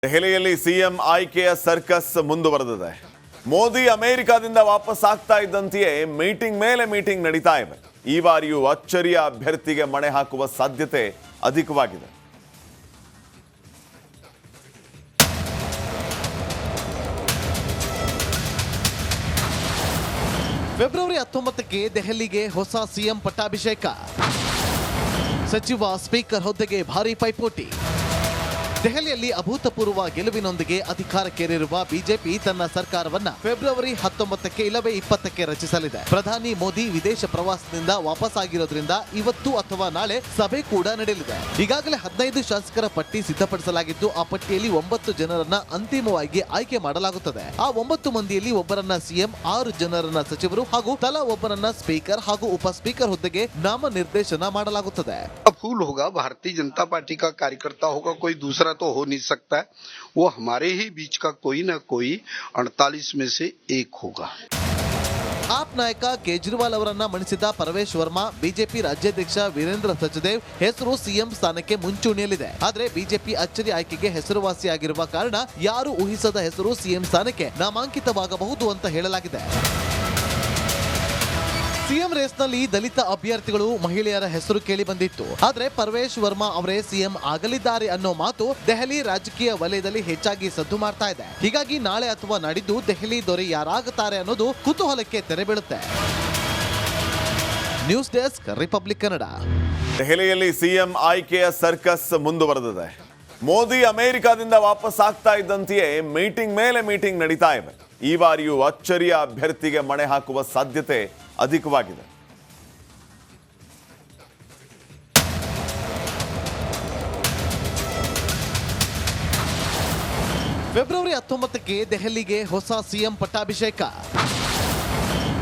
ದೆಹಲಿಯಲ್ಲಿ ಸಿಎಂ ಆಯ್ಕೆಯ ಸರ್ಕಸ್ ಮುಂದುವರೆದಿದೆ. ಮೋದಿ ಅಮೆರಿಕಾದಿಂದ ವಾಪಸ್ ಆಗ್ತಾ ಇದ್ದಂತೆಯೇ ಮೀಟಿಂಗ್ ಮೇಲೆ ಮೀಟಿಂಗ್ ನಡೀತಾ ಇವೆ. ಈ ಬಾರಿಯೂ ಅಚ್ಚರಿಯ ಅಭ್ಯರ್ಥಿಗೆ ಮಣೆ ಹಾಕುವ ಸಾಧ್ಯತೆ ಅಧಿಕವಾಗಿದೆ. ಫೆಬ್ರವರಿ 19ಕ್ಕೆ ದೆಹಲಿಗೆ ಹೊಸ ಸಿಎಂ ಪಟ್ಟಾಭಿಷೇಕ. ಸಚಿವ ಸ್ಪೀಕರ್ ಹುದ್ದೆಗೆ ಭಾರೀ ಪೈಪೋಟಿ. ದೆಹಲಿಯಲ್ಲಿ ಅಭೂತಪೂರ್ವ ಗೆಲುವಿನೊಂದಿಗೆ ಅಧಿಕಾರಕ್ಕೇರಿರುವ ಬಿಜೆಪಿ ತನ್ನ ಸರ್ಕಾರವನ್ನ ಫೆಬ್ರವರಿ 19ಕ್ಕೆ ಇಲ್ಲವೇ 20ಕ್ಕೆ ರಚಿಸಲಿದೆ. ಪ್ರಧಾನಿ ಮೋದಿ ವಿದೇಶ ಪ್ರವಾಸದಿಂದ ವಾಪಸ್ ಆಗಿರೋದ್ರಿಂದ ಇವತ್ತು ಅಥವಾ ನಾಳೆ ಸಭೆ ಕೂಡ ನಡೆಯಲಿದೆ. ಈಗಾಗಲೇ 15 ಶಾಸಕರ ಪಟ್ಟಿ ಸಿದ್ಧಪಡಿಸಲಾಗಿದ್ದು, ಆ ಪಟ್ಟಿಯಲ್ಲಿ 9 ಜನರನ್ನ ಅಂತಿಮವಾಗಿ ಆಯ್ಕೆ ಮಾಡಲಾಗುತ್ತದೆ. ಆ 9 ಮಂದಿಯಲ್ಲಿ ಒಬ್ಬರನ್ನ ಸಿಎಂ, 6 ಜನರನ್ನ ಸಚಿವರು ಹಾಗೂ ತಲಾ ಒಬ್ಬರನ್ನ ಸ್ಪೀಕರ್ ಹಾಗೂ ಉಪ ಸ್ಪೀಕರ್ ಹುದ್ದೆಗೆ ನಾಮನಿರ್ದೇಶನ ಮಾಡಲಾಗುತ್ತದೆ. फूल होगा, भारतीय जनता पार्टी का कार्यकर्ता होगा, कोई दूसरा तो हो नहीं सकता है. वो हमारे ही बीच का कोई ना कोई 48 में से एक होगा. ಆಪ್ ನಾಯಕ ಕೇಜ್ರಿವಾಲ್ ಅವರನ್ನ ಮಣಿಸಿದ ಪರಮೇಶ್ ವರ್ಮಾ ಬಿಜೆಪಿ ರಾಜ್ಯಾಧ್ಯಕ್ಷ ವೀರೇಂದ್ರ ಸಚದೇವ್ ಹೆಸರು ಸಿಎಂ ಸ್ಥಾನಕ್ಕೆ ಮುಂಚೂಣಿಯಲ್ಲಿದೆ. ಆದರೆ ಬಿಜೆಪಿ ಅಚ್ಚರಿ ಆಯ್ಕೆಗೆ ಹೆಸರುವಾಸಿಯಾಗಿರುವ ಕಾರಣ ಯಾರು ಊಹಿಸದ ಹೆಸರು ಸಿಎಂ ಸ್ಥಾನಕ್ಕೆ ನಾಮಾಂಕಿತವಾಗಬಹುದು ಅಂತ ಹೇಳಲಾಗಿದೆ. ಸಿಎಂ ರೇಸ್ನಲ್ಲಿ ದಲಿತ ಅಭ್ಯರ್ಥಿಗಳು ಮಹಿಳೆಯರ ಹೆಸರು ಕೇಳಿ ಬಂದಿತ್ತು. ಆದ್ರೆ ಪರಮೇಶ್ ವರ್ಮಾ ಅವರೇ ಸಿಎಂ ಆಗಲಿದ್ದಾರೆ ಅನ್ನೋ ಮಾತು ದೆಹಲಿ ರಾಜಕೀಯ ವಲಯದಲ್ಲಿ ಹೆಚ್ಚಾಗಿ ಸದ್ದು ಮಾಡ್ತಾ ಇದೆ. ಹೀಗಾಗಿ ನಾಳೆ ಅಥವಾ ನಾಡಿದ್ದು ದೆಹಲಿ ದೊರೆ ಯಾರಾಗುತ್ತಾರೆ ಅನ್ನೋದು ಕುತೂಹಲಕ್ಕೆ ತೆರೆ ಬೀಳುತ್ತೆ. News desk, republic Kannada. ದೆಹಲಿಯಲ್ಲಿ ಸಿಎಂ ಆಯ್ಕೆಯ ಸರ್ಕಸ್ ಮುಂದುವರೆದಿದೆ. ಮೋದಿ ಅಮೆರಿಕಾದಿಂದ ವಾಪಸ್ ಆಗ್ತಾ ಇದ್ದಂತೆಯೇ ಮೀಟಿಂಗ್ ಮೇಲೆ ಮೀಟಿಂಗ್ ನಡೀತಾ ಇವೆ. ಈ ಬಾರಿಯೂ ಅಚ್ಚರಿಯ ಅಭ್ಯರ್ಥಿಗೆ ಮಣೆ ಹಾಕುವ ಸಾಧ್ಯತೆ ಅಧಿಕವಾಗಿದೆ. ಫೆಬ್ರವರಿ 19ಕ್ಕೆ ದೆಹಲಿಗೆ ಹೊಸ ಸಿಎಂ ಪಟ್ಟಾಭಿಷೇಕ.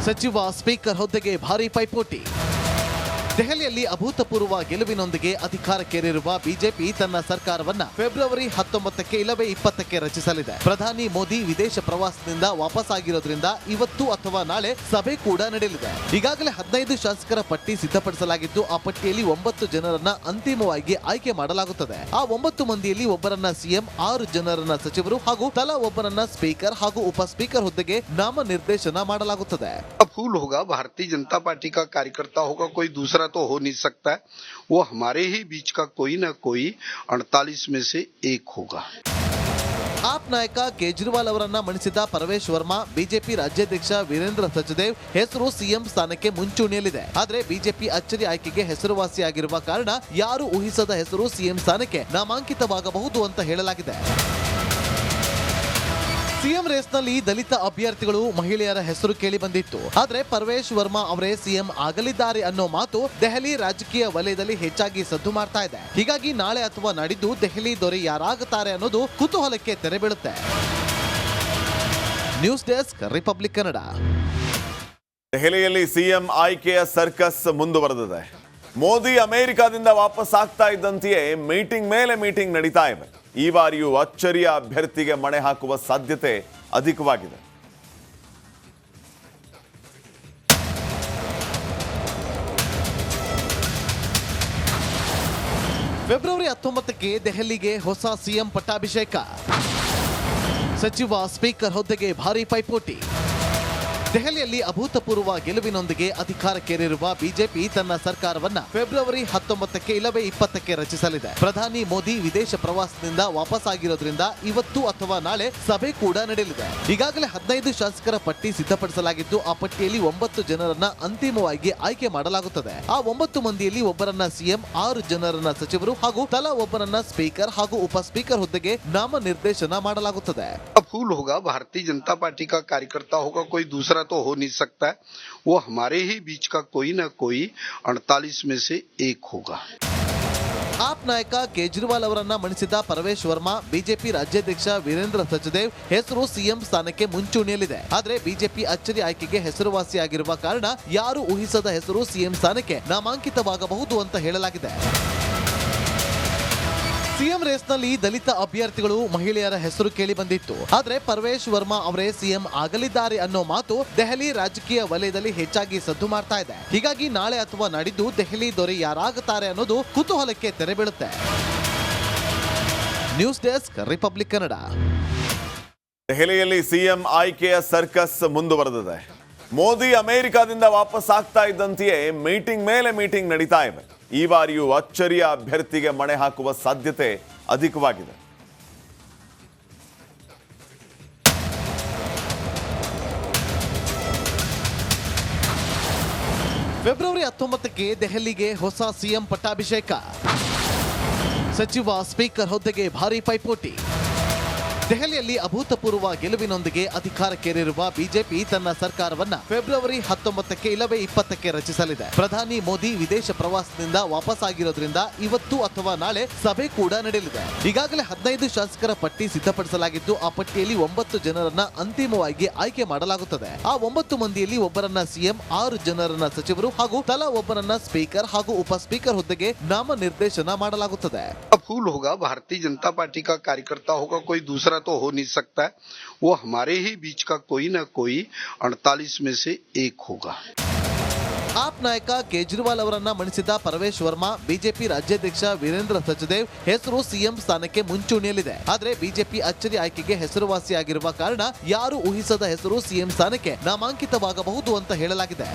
ಸಚಿವ ಸ್ಪೀಕರ್ ಹುದ್ದೆಗೆ ಭಾರೀ ಪೈಪೋಟಿ. ದೆಹಲಿಯಲ್ಲಿ ಅಭೂತಪೂರ್ವ ಗೆಲುವಿನೊಂದಿಗೆ ಅಧಿಕಾರಕ್ಕೇರಿರುವ ಬಿಜೆಪಿ ತನ್ನ ಸರ್ಕಾರವನ್ನ ಫೆಬ್ರವರಿ 19ಕ್ಕೆ ಇಲ್ಲವೇ 20ಕ್ಕೆ ರಚಿಸಲಿದೆ. ಪ್ರಧಾನಿ ಮೋದಿ ವಿದೇಶ ಪ್ರವಾಸದಿಂದ ವಾಪಸ್ ಆಗಿರೋದ್ರಿಂದ ಇವತ್ತು ಅಥವಾ ನಾಳೆ ಸಭೆ ಕೂಡ ನಡೆಯಲಿದೆ. ಈಗಾಗಲೇ 15 ಶಾಸಕರ ಪಟ್ಟಿ ಸಿದ್ಧಪಡಿಸಲಾಗಿದ್ದು, ಆ ಪಟ್ಟಿಯಲ್ಲಿ 9 ಜನರನ್ನ ಅಂತಿಮವಾಗಿ ಆಯ್ಕೆ ಮಾಡಲಾಗುತ್ತದೆ. ಆ 9 ಮಂದಿಯಲ್ಲಿ ಒಬ್ಬರನ್ನ ಸಿಎಂ, 6 ಜನರನ್ನ ಸಚಿವರು ಹಾಗೂ ತಲಾ ಒಬ್ಬರನ್ನ ಸ್ಪೀಕರ್ ಹಾಗೂ ಉಪ ಸ್ಪೀಕರ್ ಹುದ್ದೆಗೆ ನಾಮನಿರ್ದೇಶನ ಮಾಡಲಾಗುತ್ತದೆ. फूल होगा, भारतीय जनता पार्टी का कार्यकर्ता होगा, कोई दूसरा तो हो नहीं सकता है. वो हमारे ही बीच का कोई ना कोई 48 में से एक होगा. ಆಪ್ ನಾಯಕ ಕೇಜ್ರಿವಾಲ್ ಅವರನ್ನ ಮಣಿಸಿದ ಪರಮೇಶ್ ವರ್ಮಾ ಬಿಜೆಪಿ ರಾಜ್ಯಾಧ್ಯಕ್ಷ ವೀರೇಂದ್ರ ಸಚದೇವ್ ಹೆಸರು ಸಿಎಂ ಸ್ಥಾನಕ್ಕೆ ಮುಂಚೂಣಿಯಲ್ಲಿದೆ. ಆದರೆ ಬಿಜೆಪಿ ಅಚ್ಚರಿ ಆಯ್ಕೆಗೆ ಹೆಸರುವಾಸಿಯಾಗಿರುವ ಕಾರಣ ಯಾರು ಊಹಿಸದ ಹೆಸರು ಸಿಎಂ ಸ್ಥಾನಕ್ಕೆ ನಾಮಾಂಕಿತವಾಗಬಹುದು ಅಂತ ಹೇಳಲಾಗಿದೆ. ಸಿಎಂ ರೇಸ್ನಲ್ಲಿ ದಲಿತ ಅಭ್ಯರ್ಥಿಗಳು ಮಹಿಳೆಯರ ಹೆಸರು ಕೇಳಿ ಬಂದಿತ್ತು. ಆದ್ರೆ ಪರಮೇಶ್ ವರ್ಮಾ ಅವರೇ ಸಿಎಂ ಆಗಲಿದ್ದಾರೆ ಅನ್ನೋ ಮಾತು ದೆಹಲಿ ರಾಜಕೀಯ ವಲಯದಲ್ಲಿ ಹೆಚ್ಚಾಗಿ ಸದ್ದು ಮಾಡ್ತಾ ಇದೆ. ಹೀಗಾಗಿ ನಾಳೆ ಅಥವಾ ನಾಡಿದ್ದು ದೆಹಲಿ ದೊರೆ ಯಾರಾಗುತ್ತಾರೆ ಅನ್ನೋದು ಕುತೂಹಲಕ್ಕೆ ತೆರೆ ಬೀಳುತ್ತೆ. News desk, republic Kannada. ದೆಹಲಿಯಲ್ಲಿ ಸಿಎಂ ಆಯ್ಕೆಯ ಸರ್ಕಸ್ ಮುಂದುವರೆದಿದೆ. ಮೋದಿ ಅಮೆರಿಕಾದಿಂದ ವಾಪಸ್ ಆಗ್ತಾ ಇದ್ದಂತೆಯೇ ಮೀಟಿಂಗ್ ಮೇಲೆ ಮೀಟಿಂಗ್ ನಡೀತಾ ಇವೆ. ಈ ಬಾರಿಯೂ ಅಚ್ಚರಿಯ ಅಭ್ಯರ್ಥಿಗೆ ಮಣೆ ಹಾಕುವ ಸಾಧ್ಯತೆ ಅಧಿಕವಾಗಿದೆ. ಫೆಬ್ರವರಿ 19ಕ್ಕೆ ದೆಹಲಿಗೆ ಹೊಸ ಸಿಎಂ ಪಟ್ಟಾಭಿಷೇಕ. ಸಚಿವ ಸ್ಪೀಕರ್ ಹುದ್ದೆಗೆ ಭಾರೀ ಪೈಪೋಟಿ. ದೆಹಲಿಯಲ್ಲಿ ಅಭೂತಪೂರ್ವ ಗೆಲುವಿನೊಂದಿಗೆ ಅಧಿಕಾರಕ್ಕೇರಿರುವ ಬಿಜೆಪಿ ತನ್ನ ಸರ್ಕಾರವನ್ನ ಫೆಬ್ರವರಿ 19ಕ್ಕೆ ಇಲ್ಲವೇ 20ಕ್ಕೆ ರಚಿಸಲಿದೆ. ಪ್ರಧಾನಿ ಮೋದಿ ವಿದೇಶ ಪ್ರವಾಸದಿಂದ ವಾಪಸ್ ಆಗಿರೋದ್ರಿಂದ ಇವತ್ತು ಅಥವಾ ನಾಳೆ ಸಭೆ ಕೂಡ ನಡೆಯಲಿದೆ. ಈಗಾಗಲೇ 15 ಶಾಸಕರ ಪಟ್ಟಿ ಸಿದ್ಧಪಡಿಸಲಾಗಿದ್ದು, ಆ ಪಟ್ಟಿಯಲ್ಲಿ 9 ಜನರನ್ನ ಅಂತಿಮವಾಗಿ ಆಯ್ಕೆ ಮಾಡಲಾಗುತ್ತದೆ. ಆ 9 ಮಂದಿಯಲ್ಲಿ ಒಬ್ಬರನ್ನ ಸಿಎಂ, 6 ಜನರನ್ನ ಸಚಿವರು ಹಾಗೂ ತಲಾ ಒಬ್ಬರನ್ನ ಸ್ಪೀಕರ್ ಹಾಗೂ ಉಪ ಸ್ಪೀಕರ್ ಹುದ್ದೆಗೆ ನಾಮನಿರ್ದೇಶನ ಮಾಡಲಾಗುತ್ತದೆ. फूल होगा, भारतीय जनता पार्टी का कार्यकर्ता होगा, कोई दूसरा तो हो नहीं सकता है. वो हमारे ही बीच का कोई ना कोई 48 में से एक होगा. ಆಪ್ ನಾಯಕ ಕೇಜ್ರಿವಾಲ್ ಅವರನ್ನ ಮಣಿಸಿದ ಪರಮೇಶ್ ವರ್ಮಾ ಬಿಜೆಪಿ ರಾಜ್ಯಾಧ್ಯಕ್ಷ ವೀರೇಂದ್ರ ಸಚದೇವ್ ಹೆಸರು ಸಿಎಂ ಸ್ಥಾನಕ್ಕೆ ಮುಂಚೂಣಿಯಲ್ಲಿದೆ. ಆದ್ರೆ ಬಿಜೆಪಿ ಅಚ್ಚರಿ ಆಯ್ಕೆಗೆ ಹೆಸರುವಾಸಿಯಾಗಿರುವ ಕಾರಣ ಯಾರು ಊಹಿಸದ ಹೆಸರು ಸಿಎಂ ಸ್ಥಾನಕ್ಕೆ ನಾಮಾಂಕಿತವಾಗಬಹುದು ಅಂತ ಹೇಳಲಾಗಿದೆ. ಸಿಎಂ ರೇಸ್ನಲ್ಲಿ ದಲಿತ ಅಭ್ಯರ್ಥಿಗಳು ಮಹಿಳೆಯರ ಹೆಸರು ಕೇಳಿ ಬಂದಿತ್ತು. ಆದ್ರೆ ಪರಮೇಶ್ ವರ್ಮಾ ಅವರೇ ಸಿಎಂ ಆಗಲಿದ್ದಾರೆ ಅನ್ನೋ ಮಾತು ದೆಹಲಿ ರಾಜಕೀಯ ವಲಯದಲ್ಲಿ ಹೆಚ್ಚಾಗಿ ಸದ್ದು ಮಾಡ್ತಾ ಇದೆ. ಹೀಗಾಗಿ ನಾಳೆ ಅಥವಾ ನಾಡಿದ್ದು ದೆಹಲಿ ದೊರೆ ಯಾರಾಗುತ್ತಾರೆ ಅನ್ನೋದು ಕುತೂಹಲಕ್ಕೆ ತೆರೆ ಬೀಳುತ್ತೆ. News desk republic Kannada. ದೆಹಲಿಯಲ್ಲಿ ಸಿಎಂ ಆಯ್ಕೆಯ ಸರ್ಕಸ್ ಮುಂದುವರೆದಿದೆ. ಮೋದಿ ಅಮೆರಿಕಾದಿಂದ ವಾಪಸ್ ಆಗ್ತಾ ಇದ್ದಂತೆಯೇ ಮೀಟಿಂಗ್ ಮೇಲೆ ಮೀಟಿಂಗ್ ನಡೀತಾ ಇವೆ. ಈ ಬಾರಿಯೂ ಅಚ್ಚರಿಯ ಅಭ್ಯರ್ಥಿಗೆ ಮಣೆ ಹಾಕುವ ಸಾಧ್ಯತೆ ಅಧಿಕವಾಗಿದೆ. ಫೆಬ್ರವರಿ 19ಕ್ಕೆ ದೆಹಲಿಗೆ ಹೊಸ ಸಿಎಂ ಪಟ್ಟಾಭಿಷೇಕ. ಸಚಿವ ಸ್ಪೀಕರ್ ಹುದ್ದೆಗೆ ಭಾರಿ ಪೈಪೋಟಿ. ದೆಹಲಿಯಲ್ಲಿ ಅಭೂತಪೂರ್ವ ಗೆಲುವಿನೊಂದಿಗೆ ಅಧಿಕಾರಕ್ಕೇರಿರುವ ಬಿಜೆಪಿ ತನ್ನ ಸರ್ಕಾರವನ್ನ ಫೆಬ್ರವರಿ 19ಕ್ಕೆ ಇಲ್ಲವೇ 20ಕ್ಕೆ ರಚಿಸಲಿದೆ. ಪ್ರಧಾನಿ ಮೋದಿ ವಿದೇಶ ಪ್ರವಾಸದಿಂದ ವಾಪಸ್ ಆಗಿರೋದ್ರಿಂದ ಇವತ್ತು ಅಥವಾ ನಾಳೆ ಸಭೆ ಕೂಡ ನಡೆಯಲಿದೆ. ಈಗಾಗಲೇ 15 ಶಾಸಕರ ಪಟ್ಟಿ ಸಿದ್ಧಪಡಿಸಲಾಗಿದ್ದು, ಆ ಪಟ್ಟಿಯಲ್ಲಿ 9 ಜನರನ್ನ ಅಂತಿಮವಾಗಿ ಆಯ್ಕೆ ಮಾಡಲಾಗುತ್ತದೆ. ಆ 9 ಮಂದಿಯಲ್ಲಿ ಒಬ್ಬರನ್ನ ಸಿಎಂ, 6 ಜನರನ್ನ ಸಚಿವರು ಹಾಗೂ ತಲಾ ಒಬ್ಬರನ್ನ ಸ್ಪೀಕರ್ ಹಾಗೂ ಉಪ ಸ್ಪೀಕರ್ ಹುದ್ದೆಗೆ ನಾಮನಿರ್ದೇಶನ ಮಾಡಲಾಗುತ್ತದೆ. फूल होगा, भारतीय जनता पार्टी का कार्यकर्ता होगा, कोई दूसरा तो हो नहीं सकता है. वो हमारे ही बीच का कोई ना कोई 48 में से एक होगा. ಆಪ್ ನಾಯಕ ಕೇಜ್ರಿವಾಲ್ ಅವರನ್ನ ಮಣಿಸಿದ ಪರಮೇಶ್ ವರ್ಮಾ ಬಿಜೆಪಿ ರಾಜ್ಯಾಧ್ಯಕ್ಷ ವೀರೇಂದ್ರ ಸಚದೇವ್ ಹೆಸರು ಸಿಎಂ ಸ್ಥಾನಕ್ಕೆ ಮುಂಚೂಣಿಯಲ್ಲಿದೆ. ಆದರೆ ಬಿಜೆಪಿ ಅಚ್ಚರಿ ಆಯ್ಕೆಗೆ ಹೆಸರುವಾಸಿಯಾಗಿರುವ ಕಾರಣ ಯಾರು ಊಹಿಸದ ಹೆಸರು ಸಿಎಂ ಸ್ಥಾನಕ್ಕೆ ನಾಮಾಂಕಿತವಾಗಬಹುದು ಅಂತ ಹೇಳಲಾಗಿದೆ.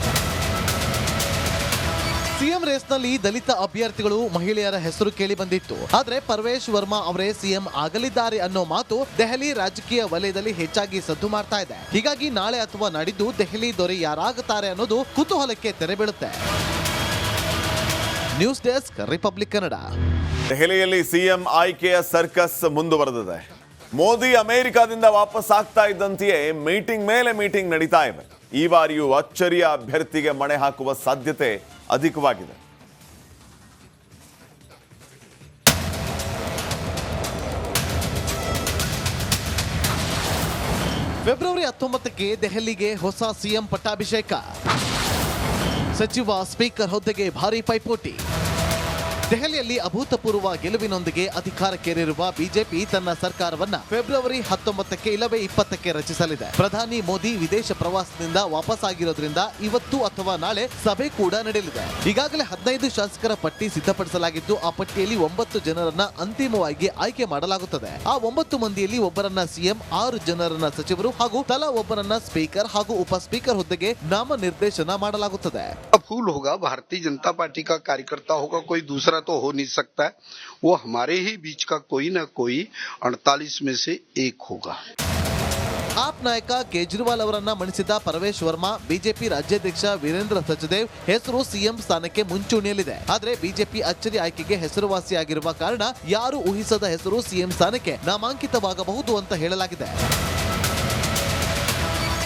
ಸಿಎಂ ರೇಸ್ನಲ್ಲಿ ದಲಿತ ಅಭ್ಯರ್ಥಿಗಳು, ಮಹಿಳೆಯರ ಹೆಸರು ಕೇಳಿ ಬಂದಿತ್ತು. ಆದ್ರೆ ಪರಮೇಶ್ ವರ್ಮಾ ಅವರೇ ಸಿಎಂ ಆಗಲಿದ್ದಾರೆ ಅನ್ನೋ ಮಾತು ದೆಹಲಿ ರಾಜಕೀಯ ವಲಯದಲ್ಲಿ ಹೆಚ್ಚಾಗಿ ಸದ್ದು ಮಾಡ್ತಾ ಇದೆ. ಹೀಗಾಗಿ ನಾಳೆ ಅಥವಾ ನಾಡಿದ್ದು ದೆಹಲಿ ದೊರೆ ಯಾರಾಗುತ್ತಾರೆ ಅನ್ನೋದು ಕುತೂಹಲಕ್ಕೆ ತೆರೆ ಬೀಳುತ್ತೆ. News desk republic Kannada. ದೆಹಲಿಯಲ್ಲಿ ಸಿಎಂ ಆಯ್ಕೆಯ ಸರ್ಕಸ್ ಮುಂದುವರೆದಿದೆ. ಮೋದಿ ಅಮೆರಿಕಾದಿಂದ ವಾಪಸ್ ಆಗ್ತಾ ಇದ್ದಂತೆಯೇ ಮೀಟಿಂಗ್ ಮೇಲೆ ಮೀಟಿಂಗ್ ನಡೀತಾ ಇವೆ. ಈ ಬಾರಿಯೂ ಅಚ್ಚರಿಯ ಅಭ್ಯರ್ಥಿಗೆ ಮಣೆ ಹಾಕುವ ಸಾಧ್ಯತೆ ಅಧಿಕವಾಗಿದೆ. ಫೆಬ್ರವರಿ 19ಕ್ಕೆ ದೆಹಲಿಗೆ ಹೊಸ ಸಿಎಂ ಪಟ್ಟಾಭಿಷೇಕ. ಸಚಿವ ಸ್ಪೀಕರ್ ಹುದ್ದೆಗೆ ಭಾರಿ ಪೈಪೋಟಿ. ದೆಹಲಿಯಲ್ಲಿ ಅಭೂತಪೂರ್ವ ಗೆಲುವಿನೊಂದಿಗೆ ಅಧಿಕಾರಕ್ಕೇರಿರುವ ಬಿಜೆಪಿ ತನ್ನ ಸರ್ಕಾರವನ್ನ ಫೆಬ್ರವರಿ 19ಕ್ಕೆ ಇಲ್ಲವೇ 20ಕ್ಕೆ ರಚಿಸಲಿದೆ. ಪ್ರಧಾನಿ ಮೋದಿ ವಿದೇಶ ಪ್ರವಾಸದಿಂದ ವಾಪಸ್ ಆಗಿರೋದ್ರಿಂದ ಇವತ್ತು ಅಥವಾ ನಾಳೆ ಸಭೆ ಕೂಡ ನಡೆಯಲಿದೆ. ಈಗಾಗಲೇ 15 ಶಾಸಕರ ಪಟ್ಟಿ ಸಿದ್ಧಪಡಿಸಲಾಗಿದ್ದು, ಆ ಪಟ್ಟಿಯಲ್ಲಿ 9 ಜನರನ್ನ ಅಂತಿಮವಾಗಿ ಆಯ್ಕೆ ಮಾಡಲಾಗುತ್ತದೆ. ಆ 9 ಮಂದಿಯಲ್ಲಿ ಒಬ್ಬರನ್ನ ಸಿಎಂ, 6 ಜನರನ್ನ ಸಚಿವರು ಹಾಗೂ ತಲಾ ಒಬ್ಬರನ್ನ ಸ್ಪೀಕರ್ ಹಾಗೂ ಉಪ ಸ್ಪೀಕರ್ ಹುದ್ದೆಗೆ ನಾಮನಿರ್ದೇಶನ ಮಾಡಲಾಗುತ್ತದೆ. फूल होगा, भारतीय जनता पार्टी का कार्यकर्ता होगा, कोई दूसरा तो हो नहीं सकता है. वो हमारे ही बीच का कोई ना कोई 48 में से एक होगा. ಆಪ್ ನಾಯಕ ಕೇಜ್ರಿವಾಲ್ ಅವರನ್ನ ಮಣಿಸಿದ ಪರಮೇಶ್ ವರ್ಮಾ ಬಿಜೆಪಿ ರಾಜ್ಯಾಧ್ಯಕ್ಷ ವೀರೇಂದ್ರ ಸಚದೇವ್ ಹೆಸರು ಸಿಎಂ ಸ್ಥಾನಕ್ಕೆ ಮುಂಚೂಣಿಯಲ್ಲಿದೆ. ಆದರೆ ಬಿಜೆಪಿ ಅಚ್ಚರಿ ಆಯ್ಕೆಗೆ ಹೆಸರುವಾಸಿಯಾಗಿರುವ ಕಾರಣ ಯಾರು ಊಹಿಸದ ಹೆಸರು ಸಿಎಂ ಸ್ಥಾನಕ್ಕೆ ನಾಮಾಂಕಿತವಾಗಬಹುದು ಅಂತ ಹೇಳಲಾಗಿದೆ.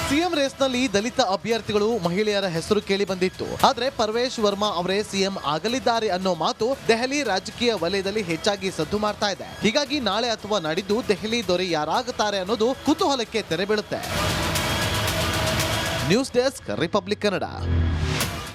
ಸಿಎಂ ರೇಸ್ನಲ್ಲಿ ದಲಿತ ಅಭ್ಯರ್ಥಿಗಳು, ಮಹಿಳೆಯರ ಹೆಸರು ಕೇಳಿ ಬಂದಿತ್ತು. ಆದ್ರೆ ಪರಮೇಶ್ ವರ್ಮಾ ಅವರೇ ಸಿಎಂ ಆಗಲಿದ್ದಾರೆ ಅನ್ನೋ ಮಾತು ದೆಹಲಿ ರಾಜಕೀಯ ವಲಯದಲ್ಲಿ ಹೆಚ್ಚಾಗಿ ಸದ್ದು ಮಾಡ್ತಾ ಇದೆ. ಹೀಗಾಗಿ ನಾಳೆ ಅಥವಾ ನಾಡಿದ್ದು ದೆಹಲಿ ದೊರೆ ಯಾರಾಗುತ್ತಾರೆ ಅನ್ನೋದು ಕುತೂಹಲಕ್ಕೆ ತೆರೆ ಬೀಳುತ್ತೆ. News desk republic Kannada.